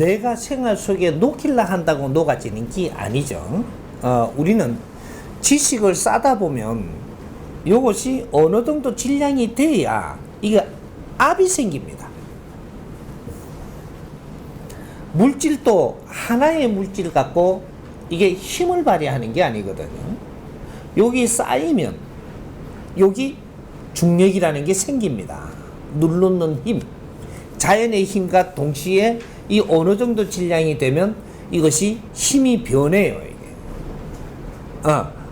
내가 생활 속에 녹힐라 한다고 녹아지는 게 아니죠. 우리는 지식을 쌓다 보면 이것이 어느 정도 질량이 돼야 이게 압이 생깁니다. 물질도 하나의 물질 갖고 이게 힘을 발휘하는 게 아니거든요. 여기 쌓이면 여기 중력이라는 게 생깁니다. 누르는 힘, 자연의 힘과 동시에 이 어느 정도 질량이 되면 이것이 힘이 변해요. 이게.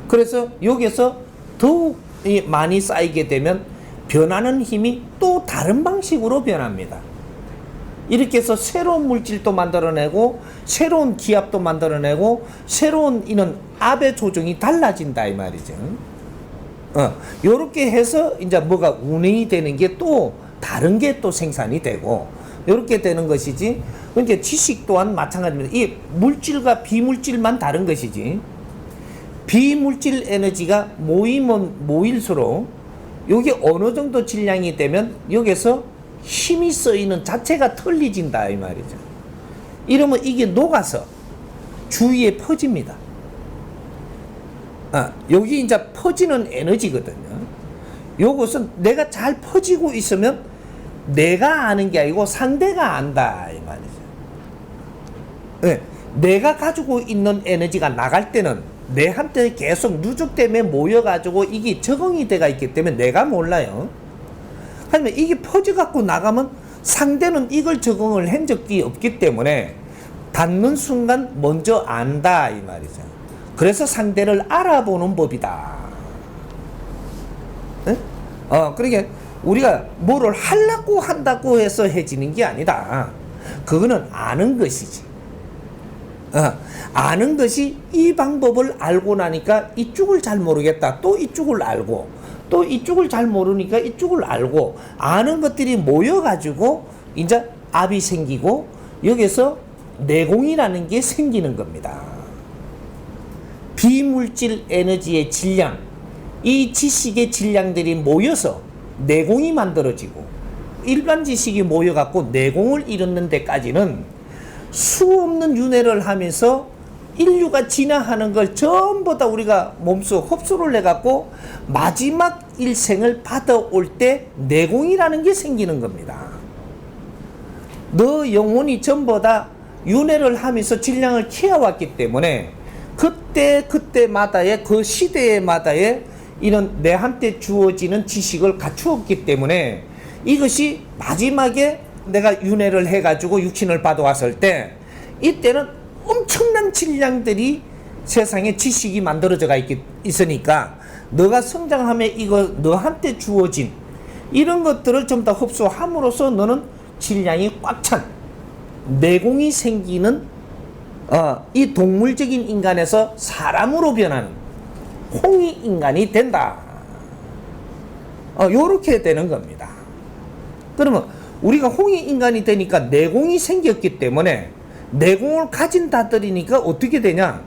그래서 여기서 더욱 많이 쌓이게 되면 변하는 힘이 또 다른 방식으로 변합니다. 이렇게 해서 새로운 물질도 만들어내고 새로운 기압도 만들어내고 새로운 이런 압의 조정이 달라진다 이 말이죠. 요렇게 해서 이제 뭐가 운행이 되는 게 또 다른 게 또 생산이 되고 요렇게 되는 것이지. 그러니까 지식 또한 마찬가지입니다. 이 물질과 비물질만 다른 것이지. 비물질 에너지가 모이면 모일수록 여기 어느 정도 질량이 되면 여기서 힘이 쓰이는 자체가 틀리진다 이 말이죠. 이러면 이게 녹아서 주위에 퍼집니다. 여기 이제 퍼지는 에너지거든요. 요것은 내가 잘 퍼지고 있으면 내가 아는 게 아니고 상대가 안다 이 말이죠. 네, 내가 가지고 있는 에너지가 나갈 때는 내한테 계속 누적 때문에 모여가지고 이게 적응이 돼가 있기 때문에 내가 몰라요. 하지만 이게 퍼져갖고 나가면 상대는 이걸 적응을 한 적이 없기 때문에 닿는 순간 먼저 안다 이 말이죠. 그래서 상대를 알아보는 법이다. 네? 그러니까 우리가 뭐를 하려고 한다고 해서 해지는 게 아니다. 그거는 아는 것이지. 아는 것이 이 방법을 알고 나니까 이쪽을 잘 모르겠다. 또 이쪽을 알고 또 이쪽을 잘 모르니까 이쪽을 알고 아는 것들이 모여가지고 이제 압이 생기고 여기서 내공이라는 게 생기는 겁니다. 비물질 에너지의 질량, 이 지식의 질량들이 모여서 내공이 만들어지고 일반 지식이 모여갖고 내공을 이루는 데까지는 수없는 윤회를 하면서 인류가 진화하는 걸 전부 다 우리가 몸속 흡수를 해갖고 마지막 일생을 받아올 때 내공이라는 게 생기는 겁니다. 너 영혼이 전부 다 윤회를 하면서 질량을 키워왔기 때문에 그때마다의 그 시대마다의 이런 내한테 주어지는 지식을 갖추었기 때문에 이것이 마지막에 내가 윤회를 해가지고 육신을 받아왔을 때 이때는 엄청난 질량들이 세상에 지식이 만들어져 있으니까 너가 성장하면 이거 너한테 주어진 이런 것들을 좀 더 흡수함으로써 너는 질량이 꽉 찬 내공이 생기는 이 동물적인 인간에서 사람으로 변하는 홍이 인간이 된다. 요렇게 되는 겁니다. 그러면 우리가 홍이 인간이 되니까 내공이 생겼기 때문에 내공을 가진 자들이니까 어떻게 되냐?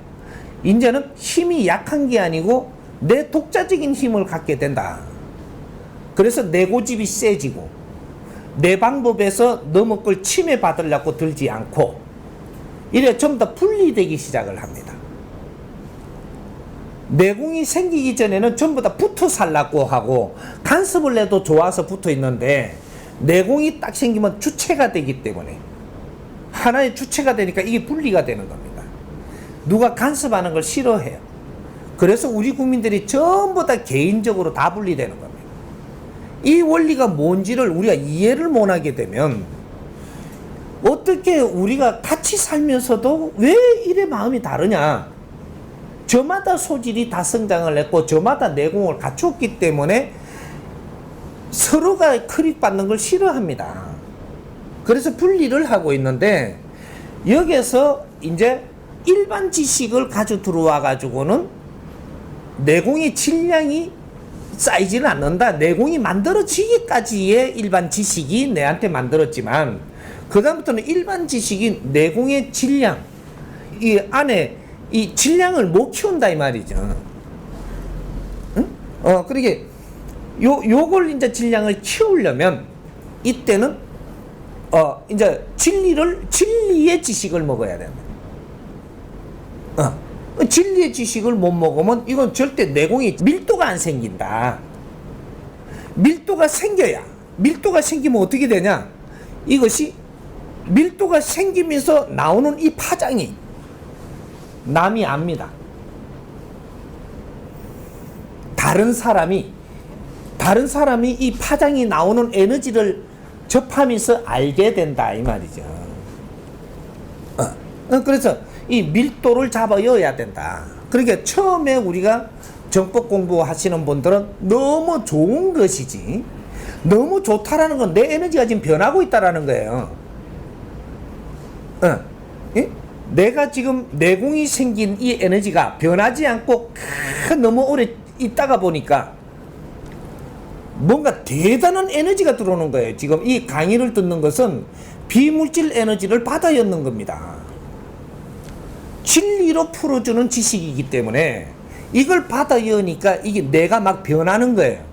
이제는 힘이 약한 게 아니고 내 독자적인 힘을 갖게 된다. 그래서 내 고집이 세지고 내 방법에서 너무 걸 침해받으려고 들지 않고 이래 좀 더 분리되기 시작을 합니다. 내공이 생기기 전에는 전부 다 붙어 살라고 하고 간섭을 해도 좋아서 붙어 있는데 내공이 딱 생기면 주체가 되기 때문에 하나의 주체가 되니까 이게 분리가 되는 겁니다. 누가 간섭하는 걸 싫어해요. 그래서 우리 국민들이 전부 다 개인적으로 다 분리되는 겁니다. 이 원리가 뭔지를 우리가 이해를 못하게 되면 어떻게 우리가 같이 살면서도 왜 이래 마음이 다르냐? 저마다 소질이 다 성장을 했고 저마다 내공을 갖췄기 때문에 서로가 크릭받는 걸 싫어합니다. 그래서 분리를 하고 있는데 여기서 이제 일반 지식을 가져 들어와 가지고는 내공의 질량이 쌓이지는 않는다. 내공이 만들어지기까지의 일반 지식이 내한테 만들었지만 그 다음부터는 일반 지식이 내공의 질량 이 안에 이 질량을 못 키운다 이 말이죠. 응? 그러게 요걸 이제 질량을 키우려면 이때는 이제 진리의 지식을 먹어야 됩니다. 진리의 지식을 못 먹으면 이건 절대 내공이 밀도가 안 생긴다. 밀도가 생기면 어떻게 되냐? 이것이 밀도가 생기면서 나오는 이 파장이 남이 압니다. 다른 사람이 이 파장이 나오는 에너지를 접하면서 알게 된다 이 말이죠. 그래서 이 밀도를 잡아여야 된다. 그러니까 처음에 우리가 정법 공부하시는 분들은 너무 좋은 것이지, 너무 좋다라는 건 내 에너지가 지금 변하고 있다라는 거예요. 내가 지금 내공이 생긴 이 에너지가 변하지 않고 너무 오래 있다가 보니까 뭔가 대단한 에너지가 들어오는 거예요. 지금 이 강의를 듣는 것은 비물질 에너지를 받아 였는 겁니다. 진리로 풀어주는 지식이기 때문에 이걸 받아 여니까 이게 내가 막 변하는 거예요.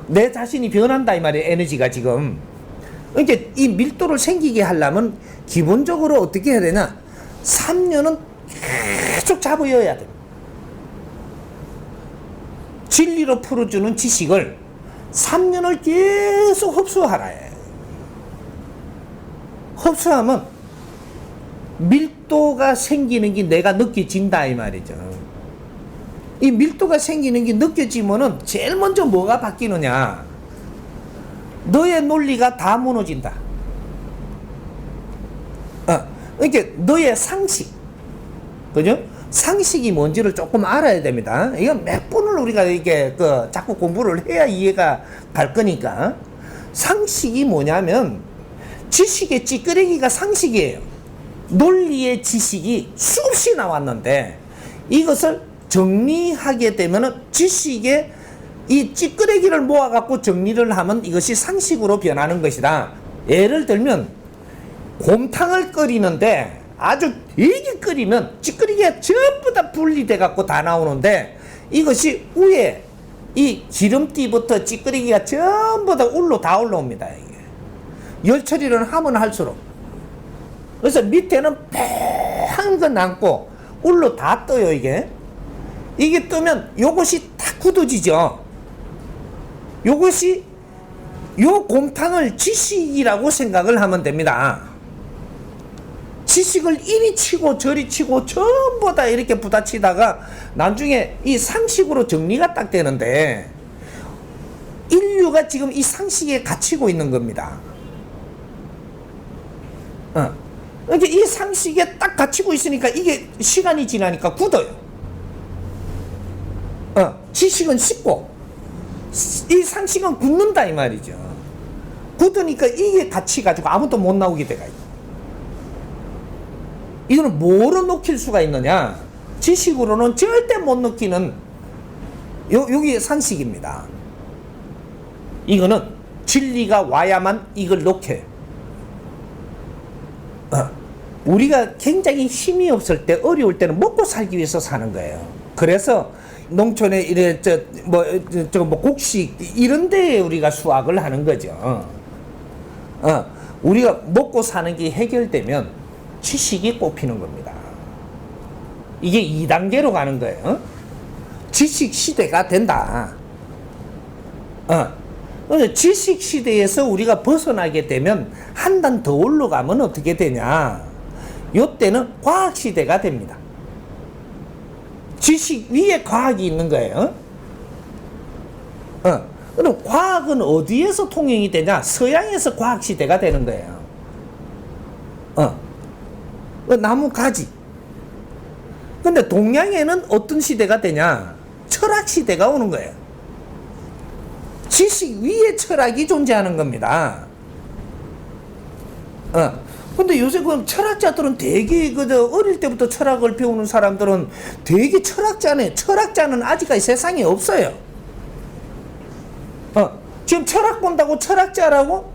내 자신이 변한다 이 말이에요. 에너지가 지금. 그러니까 이 밀도를 생기게 하려면 기본적으로 어떻게 해야 되냐? 3년은 계속 잡아여야 돼. 진리로 풀어주는 지식을 3년을 계속 흡수하라 해. 흡수하면 밀도가 생기는 게 내가 느껴진다 이 말이죠. 이 밀도가 생기는 게 느껴지면은 제일 먼저 뭐가 바뀌느냐? 너의 논리가 다 무너진다. 그러니까 너의 상식, 그죠? 상식이 뭔지를 조금 알아야 됩니다. 이건 몇 번을 우리가 이렇게 자꾸 공부를 해야 이해가 갈 거니까. 상식이 뭐냐면 지식의 찌끄레기가 상식이에요. 논리의 지식이 수없이 나왔는데 이것을 정리하게 되면은 지식의 이 찌끄레기를 모아갖고 정리를 하면 이것이 상식으로 변하는 것이다. 예를 들면 곰탕을 끓이는데 아주 되게 끓이면 찌끄레기가 전부 다 분리돼 갖고 다 나오는데 이것이 위에 이 기름띠부터 찌끄레기가 전부 다 울로 다 올라옵니다. 이게 열 처리를 하면 할수록. 그래서 밑에는 팽한 거 남고 울로 다 떠요. 이게 뜨면 요것이 다 굳어지죠. 요것이 요 곰탕을 지식이라고 생각을 하면 됩니다. 지식을 이리 치고 저리 치고 전부 다 이렇게 부딪히다가 나중에 이 상식으로 정리가 딱 되는데 인류가 지금 이 상식에 갇히고 있는 겁니다. 그러니까 이 상식에 딱 갇히고 있으니까 이게 시간이 지나니까 굳어요. 지식은 쉽고 이 상식은 굳는다 이 말이죠. 굳으니까 이게 갇혀가지고 아무도 못 나오게 돼가 있고. 이거는 뭐로 녹일 수가 있느냐? 지식으로는 절대 못 녹이는 여기 상식입니다. 이거는 진리가 와야만 이걸 녹여요. 우리가 굉장히 힘이 없을 때, 어려울 때는 먹고 살기 위해서 사는 거예요. 그래서 농촌에 이래 곡식 이런 데에 우리가 수확을 하는 거죠. 우리가 먹고 사는 게 해결되면 지식이 꼽히는 겁니다. 이게 2단계로 가는 거예요. 지식 시대가 된다. 지식 시대에서 우리가 벗어나게 되면 한 단 더 올라가면 어떻게 되냐? 요때는 과학 시대가 됩니다. 지식 위에 과학이 있는 거예요. 그럼 과학은 어디에서 통용이 되냐? 서양에서 과학 시대가 되는 거예요. 나무 가지. 근데 동양에는 어떤 시대가 되냐? 철학 시대가 오는 거예요. 지식 위에 철학이 존재하는 겁니다. 근데 요새 그 철학자들은 되게 어릴 때부터 철학을 배우는 사람들은 되게 철학자네. 철학자는 아직까지 세상에 없어요. 지금 철학 본다고 철학자라고?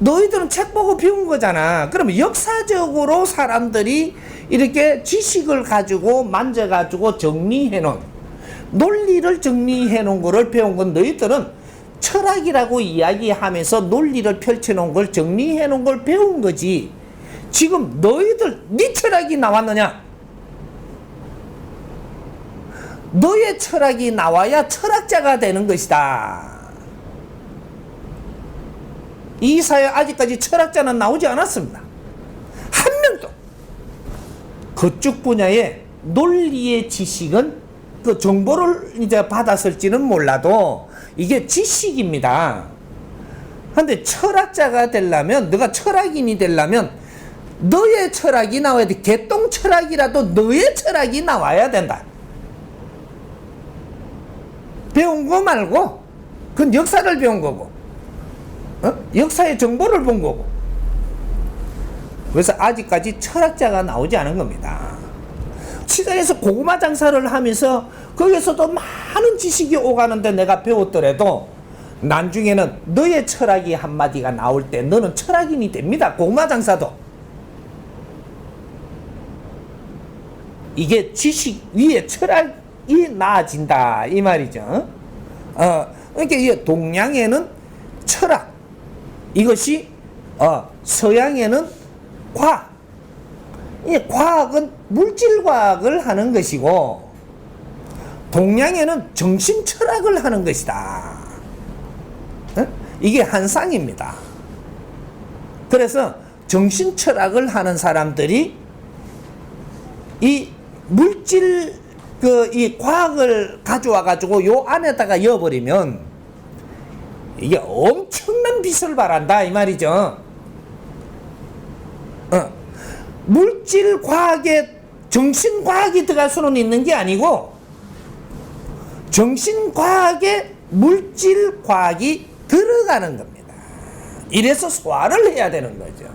너희들은 책 보고 배운 거잖아. 그러면 역사적으로 사람들이 이렇게 지식을 가지고 만져가지고 정리해 놓은, 논리를 정리해 놓은 거를 배운 건 너희들은 철학이라고 이야기하면서 논리를 펼쳐놓은 걸 정리해놓은 걸 배운 거지. 지금 너희들 네 철학이 나왔느냐? 너의 철학이 나와야 철학자가 되는 것이다. 이 사회 아직까지 철학자는 나오지 않았습니다. 한 명도. 그쪽 분야의 논리의 지식은 그 정보를 이제 받았을지는 몰라도 이게 지식입니다. 근데 철학자가 되려면, 너가 철학인이 되려면 너의 철학이 나와야 돼. 개똥 철학이라도 너의 철학이 나와야 된다. 배운 거 말고, 그건 역사를 배운 거고, 역사의 정보를 본 거고. 그래서 아직까지 철학자가 나오지 않은 겁니다. 시장에서 고구마 장사를 하면서 거기서도 많은 지식이 오가는데 내가 배웠더라도 나중에는 너의 철학이 한마디가 나올 때 너는 철학인이 됩니다. 고구마 장사도. 이게 지식 위에 철학이 나아진다 이 말이죠. 그러니까 이 동양에는 철학, 이것이 서양에는 과학. 이 과학은 물질과학을 하는 것이고 동양에는 정신철학을 하는 것이다. 이게 한 쌍입니다. 그래서 정신철학을 하는 사람들이 이 물질 이 과학을 가져와 가지고 요 안에다가 넣어버리면 이게 엄청난 빛을 발한다 이 말이죠. 물질 과학에 정신 과학이 들어갈 수는 있는 게 아니고 정신 과학에 물질 과학이 들어가는 겁니다. 이래서 소화를 해야 되는 거죠.